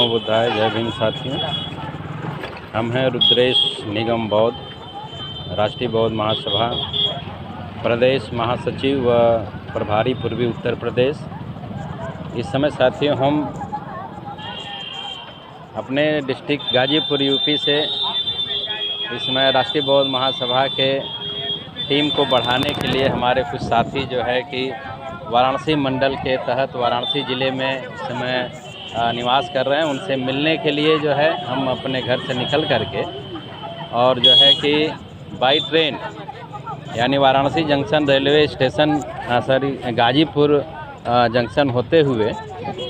नमो बुद्धाय। जय भीम साथियों। हम हैं रुद्रेश निगम बौद्ध, राष्ट्रीय बौद्ध महासभा प्रदेश महासचिव व प्रभारी पूर्वी उत्तर प्रदेश। इस समय साथियों हम अपने डिस्ट्रिक्ट गाजीपुर यूपी से इस समय राष्ट्रीय बौद्ध महासभा के टीम को बढ़ाने के लिए हमारे कुछ साथी जो है कि वाराणसी मंडल के तहत वाराणसी ज़िले में इस समय निवास कर रहे हैं। उनसे मिलने के लिए जो है हम अपने घर से निकल करके और जो है कि बाई ट्रेन यानी Varanasi junction railway station Ghazipur junction होते हुए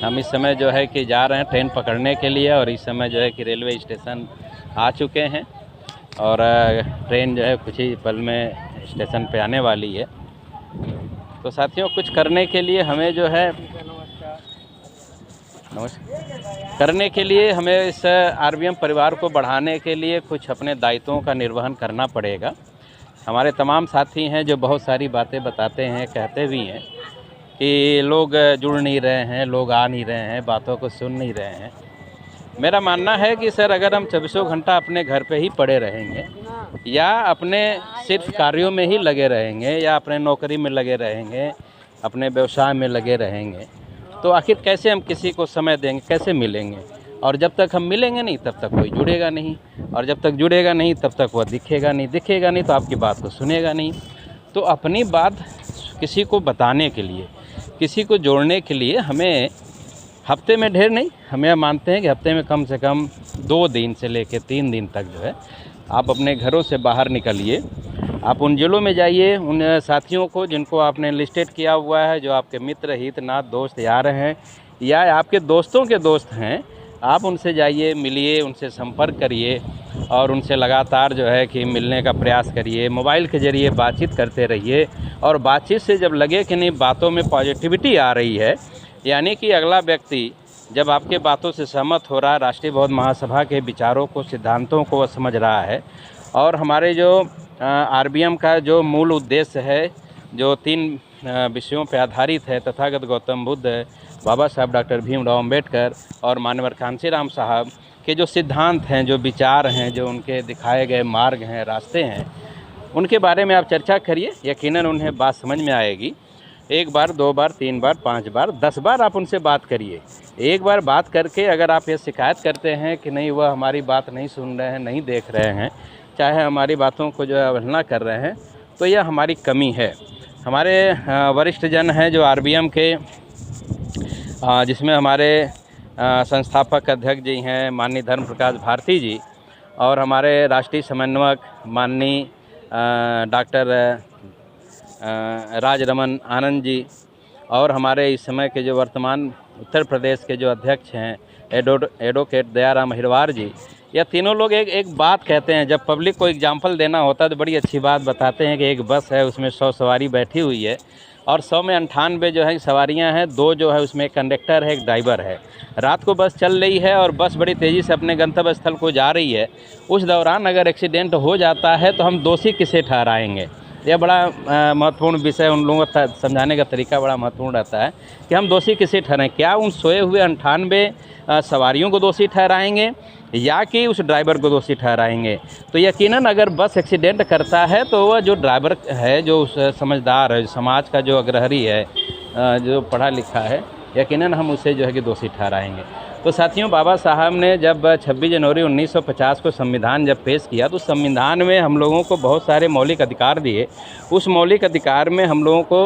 हम इस समय जो है कि जा रहे हैं ट्रेन पकड़ने के लिए। और इस समय जो है कि रेलवे स्टेशन आ चुके हैं और ट्रेन जो है कुछ ही पल में स्टेशन पे आने वाली है। तो साथियों कुछ करने के लिए हमें जो है करने के लिए हमें इस आरबीएम परिवार को बढ़ाने के लिए कुछ अपने दायित्वों का निर्वहन करना पड़ेगा। हमारे तमाम साथी हैं जो बहुत सारी बातें बताते हैं, कहते भी हैं कि लोग जुड़ नहीं रहे हैं, लोग आ नहीं रहे हैं, बातों को सुन नहीं रहे हैं। मेरा मानना है कि सर अगर हम 24 घंटा अपने घर पे ही पड़े रहेंगे या अपने सिर्फ कार्यों में ही लगे रहेंगे या अपने नौकरी में लगे रहेंगे, अपने व्यवसाय में लगे रहेंगे, तो आखिर कैसे हम किसी को समय देंगे, कैसे मिलेंगे? और जब तक हम मिलेंगे नहीं तब तक कोई जुड़ेगा नहीं, और जब तक जुड़ेगा नहीं तब तक वह दिखेगा नहीं तो आपकी बात को सुनेगा नहीं। तो अपनी बात किसी को बताने के लिए, किसी को जोड़ने के लिए हमें हफ्ते में ढेर नहीं, हमें मानते हैं कि हफ्ते में कम से कम 2 दिन से लेकर 3 दिन तक जो है आप अपने घरों से बाहर निकलिए। आप उन जिलों में जाइए, उन साथियों को जिनको आपने लिस्टेड किया हुआ है, जो आपके मित्र हित नाथ दोस्त यार हैं या आपके दोस्तों के दोस्त हैं, आप उनसे जाइए, मिलिए, उनसे संपर्क करिए और उनसे लगातार जो है कि मिलने का प्रयास करिए। मोबाइल के ज़रिए बातचीत करते रहिए और बातचीत से जब लगे कि नहीं बातों में पॉजिटिविटी आ रही है, यानी कि अगला व्यक्ति जब आपके बातों से सहमत हो रहा है, राष्ट्रीय बौद्ध महासभा के विचारों को, सिद्धांतों को वह समझ रहा है और हमारे जो आरबीएम का जो मूल उद्देश्य है, जो 3 विषयों पर आधारित है, तथागत गौतम बुद्ध, बाबा साहब डॉक्टर भीमराव अम्बेडकर और मानवर कांशीराम साहब के जो सिद्धांत हैं, जो विचार हैं, जो उनके दिखाए गए मार्ग हैं, रास्ते हैं, उनके बारे में आप चर्चा करिए। यकीनन उन्हें बात समझ में आएगी। 1 बार, 2 बार, 3 बार, 5 बार, 10 बार आप उनसे बात करिए। एक बार बात करके अगर आप ये शिकायत करते हैं कि नहीं वह हमारी बात नहीं सुन रहे हैं, नहीं देख रहे हैं, चाहे हमारी बातों को जो है अवहेलना कर रहे हैं, तो यह हमारी कमी है। हमारे वरिष्ठ जन हैं जो आरबीएम के, जिसमें हमारे संस्थापक अध्यक्ष जी हैं माननीय धर्म प्रकाश भारती जी और हमारे राष्ट्रीय समन्वयक माननीय डॉक्टर राजरमन आनंद जी और हमारे इस समय के जो वर्तमान उत्तर प्रदेश के जो अध्यक्ष हैं एडवोकेट दयाराम अहिरवार जी, यह तीनों लोग एक बात कहते हैं। जब पब्लिक को एग्जाम्पल देना होता है तो बड़ी अच्छी बात बताते हैं कि एक बस है, उसमें 100 सवारी बैठी हुई है और 100 में 98 जो है सवारियां हैं, 2 जो है उसमें एक कंडक्टर है, एक ड्राइवर है। रात को बस चल रही है और बस बड़ी तेज़ी से अपने गंतव्य स्थल को जा रही है। उस दौरान अगर एक्सीडेंट हो जाता है तो हम दोषी किसे ठहराएंगे? यह बड़ा महत्वपूर्ण विषय, उन लोगों का समझाने का तरीका बड़ा महत्वपूर्ण रहता है कि हम दोषी किसे ठहराएं। क्या उन सोए हुए 98 सवारियों को दोषी ठहराएंगे या कि उस ड्राइवर को दोषी ठहराएंगे? तो यकीनन अगर बस एक्सीडेंट करता है तो वह जो ड्राइवर है, जो समझदार है, समाज का जो अग्रहरी है, जो पढ़ा लिखा है, यकीनन हम उसे जो है कि दोषी ठहराएंगे। तो साथियों, बाबा साहब ने जब 26 जनवरी 1950 को संविधान जब पेश किया तो संविधान में हम लोगों को बहुत सारे मौलिक अधिकार दिए। उस मौलिक अधिकार में हम लोगों को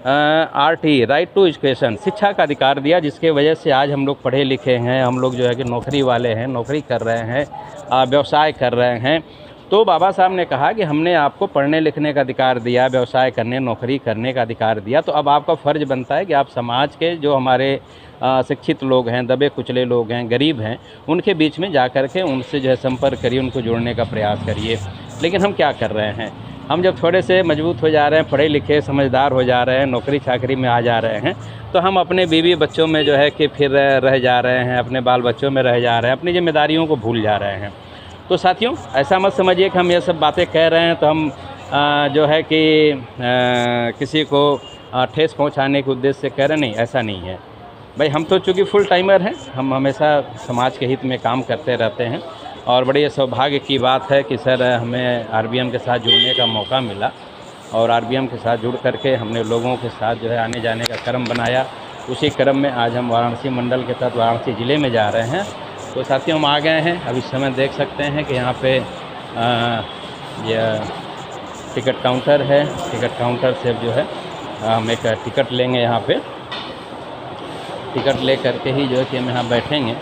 आरटी राइट टू एजुकेशन, शिक्षा का अधिकार दिया, जिसके वजह से आज हम लोग पढ़े लिखे हैं, हम लोग जो है कि नौकरी वाले हैं, नौकरी कर रहे हैं, व्यवसाय कर रहे हैं। तो बाबा साहब ने कहा कि हमने आपको पढ़ने लिखने का अधिकार दिया, व्यवसाय करने, नौकरी करने का अधिकार दिया, तो अब आपका फ़र्ज़ बनता है कि आप समाज के जो हमारे शिक्षित लोग हैं, दबे कुचले लोग हैं, गरीब हैं, उनके बीच में जा कर के उनसे जो है संपर्क करिए, उनको जोड़ने का प्रयास करिए। लेकिन हम क्या कर रहे हैं? हम जब थोड़े से मजबूत हो जा रहे हैं, पढ़े लिखे समझदार हो जा रहे हैं, नौकरी चाकरी में आ जा रहे हैं, तो हम अपने बीवी बच्चों में जो है कि फिर रह जा रहे हैं, अपने बाल बच्चों में रह जा रहे हैं, अपनी जिम्मेदारियों को भूल जा रहे हैं। तो साथियों, ऐसा मत समझिए कि हम ये सब बातें कह रहे हैं तो हम जो है कि किसी को ठेस पहुंचाने के उद्देश्य से कह रहे, नहीं, ऐसा नहीं है। भाई हम तो चूँकि फुल टाइमर हैं, हम हमेशा समाज के हित में काम करते रहते हैं और बड़ी सौभाग्य की बात है कि सर हमें आरबीएम के साथ जुड़ने का मौका मिला और आरबीएम के साथ जुड़ करके हमने लोगों के साथ जो है आने जाने का क्रम बनाया। उसी क्रम में आज हम वाराणसी मंडल के तहत वाराणसी ज़िले में जा रहे हैं। तो साथियों हम आ गए हैं, अभी समय देख सकते हैं कि यहाँ पे यह टिकट काउंटर है। टिकट काउंटर से जो है हम एक टिकट लेंगे। यहाँ पे टिकट ले करके ही जो है कि हम यहाँ बैठेंगे।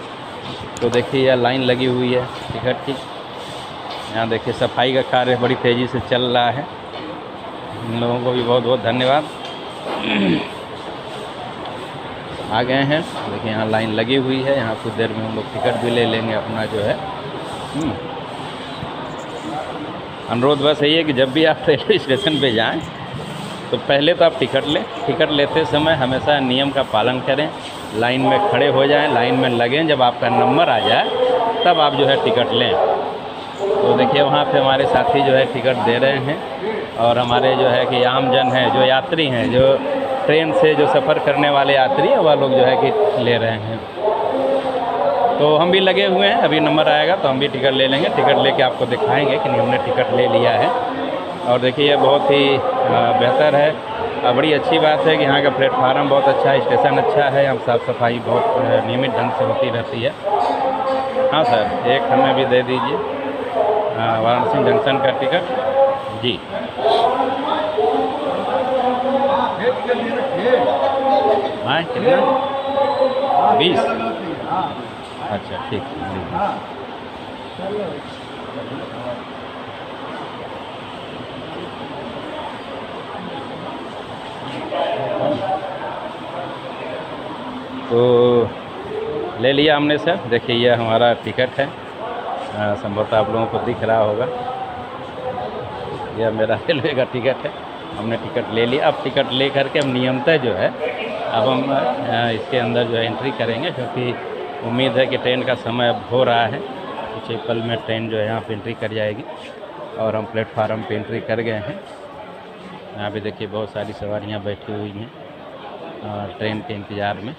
तो देखिए यह लाइन लगी हुई है टिकट की। यहाँ देखिए सफाई का कार्य बड़ी तेज़ी से चल रहा है। इन लोगों को भी बहुत बहुत धन्यवाद। आ गए हैं, देखिए यहाँ लाइन लगी हुई है। यहाँ कुछ देर में हम लोग टिकट भी ले लेंगे अपना जो है। अनुरोध बस यही है कि जब भी आप रेलवे स्टेशन पे जाएं तो पहले तो आप टिकट लें। टिकट लेते समय हमेशा नियम का पालन करें, लाइन में खड़े हो जाएं, लाइन में लगें। जब आपका नंबर आ जाए तब आप जो है टिकट लें। तो देखिए वहाँ पे हमारे साथी जो है टिकट दे रहे हैं और हमारे जो है कि आम जन हैं, जो यात्री हैं, जो ट्रेन से जो सफ़र करने वाले यात्री हैं, वह लोग जो है कि ले रहे हैं। तो हम भी लगे हुए हैं, अभी नंबर आएगा तो हम भी टिकट ले लेंगे। टिकट लेके आपको दिखाएंगे कि नहीं हमने टिकट ले लिया है। और देखिए ये बहुत ही बेहतर है, बड़ी अच्छी बात है कि यहाँ का प्लेटफार्म बहुत अच्छा है, स्टेशन अच्छा है, यहाँ साफ़ सफाई बहुत नियमित ढंग से होती रहती है। हाँ सर, एक हमें भी दे दीजिए वाराणसी जंक्शन का टिकट जी। हाँ कितना? 20। अच्छा ठीक है। तो ले लिया हमने सर। देखिए यह हमारा टिकट है, संभवतः आप लोगों को दिख रहा होगा। यह मेरा रेलवे का टिकट है, हमने टिकट ले लिया। अब टिकट ले करके हम नियमतः जो है अब हम इसके अंदर जो है एंट्री करेंगे, क्योंकि उम्मीद है कि ट्रेन का समय अब हो रहा है। कुछ एक पल में ट्रेन जो है यहाँ पे एंट्री कर जाएगी और हम प्लेटफार्म पे एंट्री कर गए हैं। यहाँ पे देखिए बहुत सारी सवारियाँ बैठी हुई हैं ट्रेन के इंतज़ार में।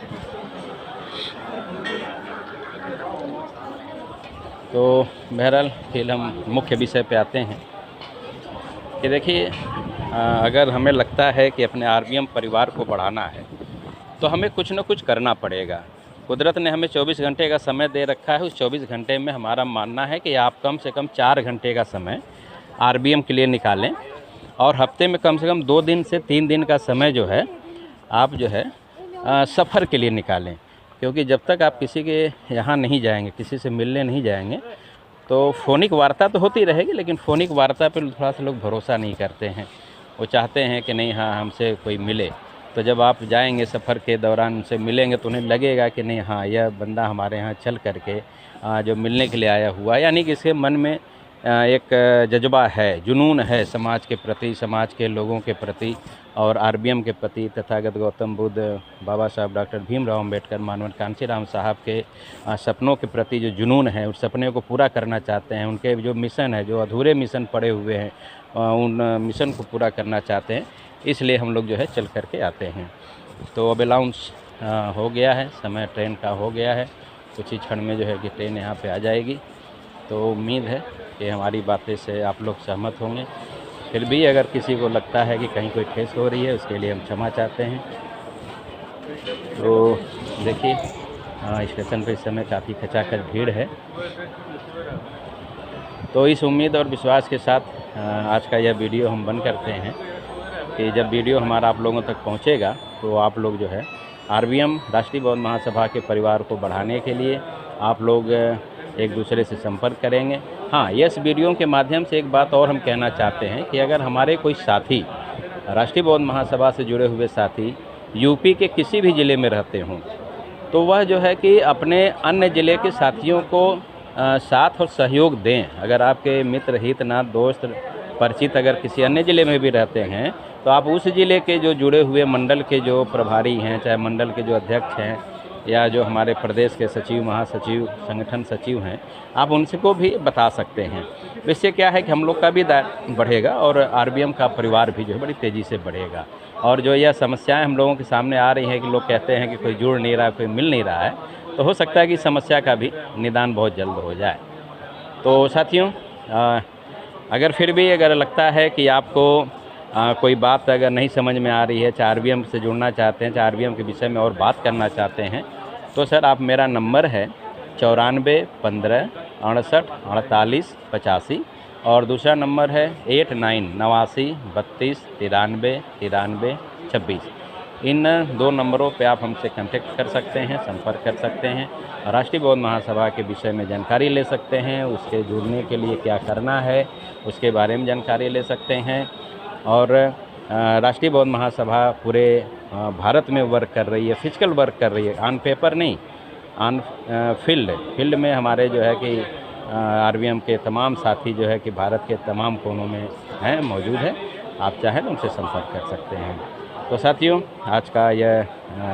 तो बहरहाल फिर हम मुख्य विषय पे आते हैं कि देखिए अगर हमें लगता है कि अपने आरबीएम परिवार को बढ़ाना है तो हमें कुछ न कुछ करना पड़ेगा। कुदरत ने हमें 24 घंटे का समय दे रखा है। उस 24 घंटे में हमारा मानना है कि आप कम से कम 4 घंटे का समय आरबीएम के लिए निकालें और हफ्ते में कम से कम 2 दिन से 3 दिन का समय जो है आप जो है सफ़र के लिए निकालें। क्योंकि जब तक आप किसी के यहाँ नहीं जाएंगे, किसी से मिलने नहीं जाएंगे, तो फ़ोनिक वार्ता तो होती रहेगी, लेकिन फ़ोनिक वार्ता पर थोड़ा सा लोग भरोसा नहीं करते हैं। वो चाहते हैं कि नहीं हाँ हमसे कोई मिले। तो जब आप जाएंगे सफ़र के दौरान उनसे मिलेंगे तो उन्हें लगेगा कि नहीं हाँ यह बंदा हमारे यहाँ चल करके जो मिलने के लिए आया हुआ, यानी कि इसके मन में एक जज्बा है, जुनून है समाज के प्रति, समाज के लोगों के प्रति और आरबीएम के प्रति, तथागत गौतम बुद्ध, बाबा साहब डॉक्टर भीमराव अम्बेडकर, मानव कांशीराम साहब के सपनों के प्रति जो जुनून है, उस सपने को पूरा करना चाहते हैं। उनके जो मिशन है, जो अधूरे मिशन पड़े हुए हैं, उन मिशन को पूरा करना चाहते हैं। इसलिए हम लोग जो है चल करके आते हैं। तो अब अनाउंस हो गया है, समय ट्रेन का हो गया है। कुछ ही क्षण में जो है कि ट्रेन यहाँ पे आ जाएगी। तो उम्मीद है कि हमारी बातें से आप लोग सहमत होंगे। फिर भी अगर किसी को लगता है कि कहीं कोई ठेस हो रही है, उसके लिए हम क्षमा चाहते हैं। तो देखिए स्टेशन पे इस समय काफ़ी खचाखच भीड़ है। तो इस उम्मीद और विश्वास के साथ आज का यह वीडियो हम बंद करते हैं कि जब वीडियो हमारा आप लोगों तक पहुंचेगा तो आप लोग जो है आरबीएम राष्ट्रीय बौद्ध महासभा के परिवार को बढ़ाने के लिए आप लोग एक दूसरे से संपर्क करेंगे। हाँ, इस वीडियो के माध्यम से एक बात और हम कहना चाहते हैं कि अगर हमारे कोई साथी राष्ट्रीय बौद्ध महासभा से जुड़े हुए साथी यूपी के किसी भी ज़िले में रहते हों तो वह जो है कि अपने अन्य ज़िले के साथियों को साथ और सहयोग दें। अगर आपके मित्र, हित, नात, दोस्त, परिचित अगर किसी अन्य ज़िले में भी रहते हैं तो आप उस ज़िले के जो जुड़े हुए मंडल के जो प्रभारी हैं, चाहे मंडल के जो अध्यक्ष हैं या जो हमारे प्रदेश के सचिव, महासचिव, संगठन सचिव हैं, आप उनसे को भी बता सकते हैं। इससे क्या है कि हम लोग का भी बढ़ेगा और आरबीएम का परिवार भी जो है बड़ी तेज़ी से बढ़ेगा और जो यह समस्याएं हम लोगों के सामने आ रही हैं कि लोग कहते हैं कि कोई जुड़ नहीं रहा, कोई मिल नहीं रहा है, तो हो सकता है कि समस्या का भी निदान बहुत जल्द हो जाए। तो साथियों, अगर फिर भी अगर लगता है कि आपको कोई बात अगर नहीं समझ में आ रही है, चाहे RVM से जुड़ना चाहते हैं, चाहे RVM के विषय में और बात करना चाहते हैं, तो सर आप मेरा नंबर है 94 15 68 48 85 और दूसरा नंबर है 89 89 32 93 93 26। इन 2 नंबरों पे आप हमसे कांटेक्ट कर सकते हैं, संपर्क कर सकते हैं, राष्ट्रीय बौद्ध महासभा के विषय में जानकारी ले सकते हैं, उसके जुड़ने के लिए क्या करना है उसके बारे में जानकारी ले सकते हैं। और राष्ट्रीय बौद्ध महासभा पूरे भारत में वर्क कर रही है, फिजिकल वर्क कर रही है, ऑन पेपर नहीं, ऑन फील्ड में हमारे जो है कि RVM के तमाम साथी जो है कि भारत के तमाम कोनों में हैं, मौजूद हैं। आप चाहें तो उनसे संपर्क कर सकते हैं। तो साथियों, आज का यह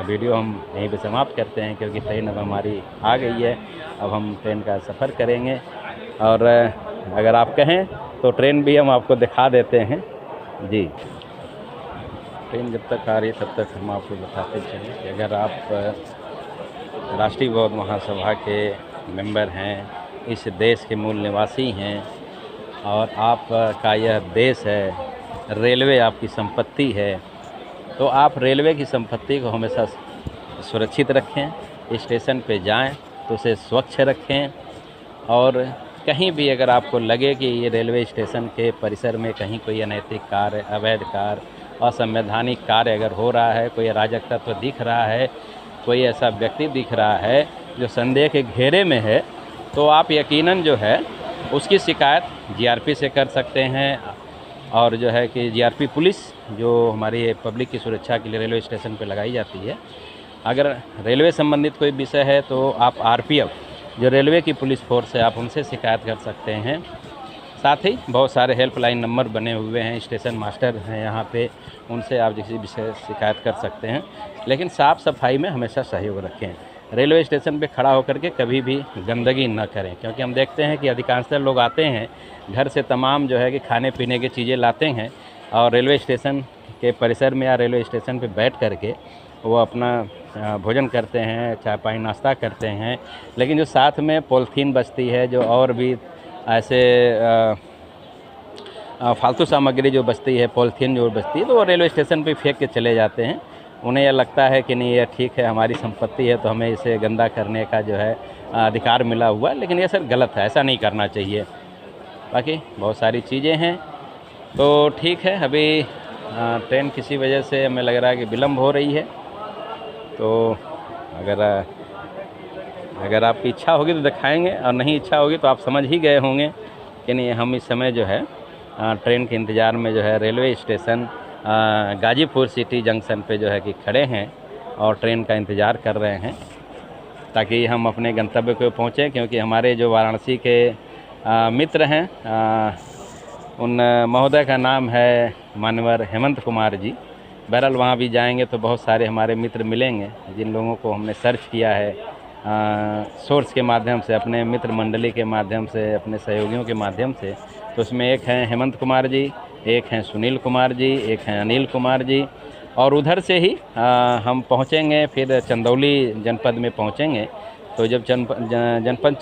वीडियो हम यहीं पे समाप्त करते हैं, क्योंकि ट्रेन अब हमारी आ गई है। अब हम ट्रेन का सफ़र करेंगे और अगर आप कहें तो ट्रेन भी हम आपको दिखा देते हैं जी। ट्रेन जब तक आ रही है तब तक हम आपको बताते चलें कि अगर आप राष्ट्रीय बौद्ध महासभा के मेंबर हैं, इस देश के मूल निवासी हैं और आपका यह देश है, रेलवे आपकी संपत्ति है, तो आप रेलवे की संपत्ति को हमेशा सुरक्षित रखें। स्टेशन पे जाएं तो उसे स्वच्छ रखें और कहीं भी अगर आपको लगे कि ये रेलवे स्टेशन के परिसर में कहीं कोई अनैतिक कार्य, अवैध कार्य, असंवैधानिक कार्य अगर हो रहा है, कोई अराजक तत्व दिख रहा है, कोई ऐसा व्यक्ति दिख रहा है जो संदेह के घेरे में है, तो आप यकीनन जो है उसकी शिकायत GRP से कर सकते हैं। और जो है कि GRP पुलिस जो हमारी पब्लिक की सुरक्षा के लिए रेलवे स्टेशन पर लगाई जाती है, अगर रेलवे संबंधित कोई विषय है तो आप RPF जो रेलवे की पुलिस फोर्स है, आप उनसे शिकायत कर सकते हैं। साथ ही बहुत सारे हेल्पलाइन नंबर बने हुए हैं, स्टेशन मास्टर हैं यहाँ पे, उनसे आप किसी विषय शिकायत कर सकते हैं। लेकिन साफ़ सफाई में हमेशा सहयोग रखें। रेलवे स्टेशन पे खड़ा होकर के कभी भी गंदगी न करें, क्योंकि हम देखते हैं कि अधिकांशतः लोग आते हैं घर से तमाम जो है कि खाने पीने की चीज़ें लाते हैं और रेलवे स्टेशन के परिसर में या रेलवे स्टेशन पे बैठ करके वो अपना भोजन करते हैं, चाय पानी नाश्ता करते हैं। लेकिन जो साथ में पॉलीथीन बचती है, जो और भी ऐसे फालतू सामग्री जो बचती है, पॉलीथीन जो बचती है, तो वो रेलवे स्टेशन पे फेंक के चले जाते हैं। उन्हें यह लगता है कि नहीं, ये ठीक है, हमारी संपत्ति है, तो हमें इसे गंदा करने का जो है अधिकार मिला हुआ है। लेकिन ये सर गलत है, ऐसा नहीं करना चाहिए। बाकी बहुत सारी चीज़ें हैं। तो ठीक है, अभी ट्रेन किसी वजह से हमें लग रहा है कि विलम्ब हो रही है, तो अगर आपकी इच्छा होगी तो दिखाएंगे, और नहीं इच्छा होगी तो आप समझ ही गए होंगे कि नहीं, हम इस समय जो है ट्रेन के इंतज़ार में जो है railway station Ghazipur city junction पे जो है कि खड़े हैं और ट्रेन का इंतज़ार कर रहे हैं ताकि हम अपने गंतव्य को पहुँचें। क्योंकि हमारे जो वाराणसी के मित्र हैं, उन महोदय का नाम है मानवर हेमंत कुमार जी। बहरहाल वहाँ भी जाएंगे तो बहुत सारे हमारे मित्र मिलेंगे जिन लोगों को हमने सर्च किया है सोर्स के माध्यम से, अपने मित्र मंडली के माध्यम से, अपने सहयोगियों के माध्यम से। तो उसमें एक हैं हेमंत कुमार जी, एक हैं सुनील कुमार जी, एक हैं अनिल कुमार जी। और उधर से ही हम पहुँचेंगे, फिर चंदौली जनपद में पहुँचेंगे। तो जब जनपद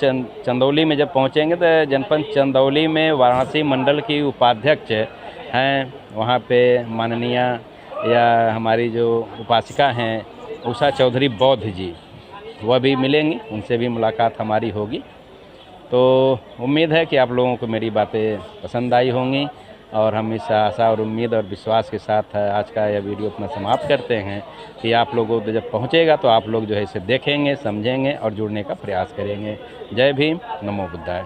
चंदौली में जब पहुँचेंगे तो जनपद चंदौली में वाराणसी मंडल की उपाध्यक्ष हैं, वहाँ पे माननीय या हमारी जो उपासिका हैं उषा चौधरी बौद्ध जी, वह भी मिलेंगी, उनसे भी मुलाकात हमारी होगी। तो उम्मीद है कि आप लोगों को मेरी बातें पसंद आई होंगी और हम इस आशा और उम्मीद और विश्वास के साथ आज का यह वीडियो अपना समाप्त करते हैं कि आप लोगों को जब पहुंचेगा तो आप लोग जो है इसे देखेंगे, समझेंगे और जुड़ने का प्रयास करेंगे। जय भीम, नमो बुद्धाय।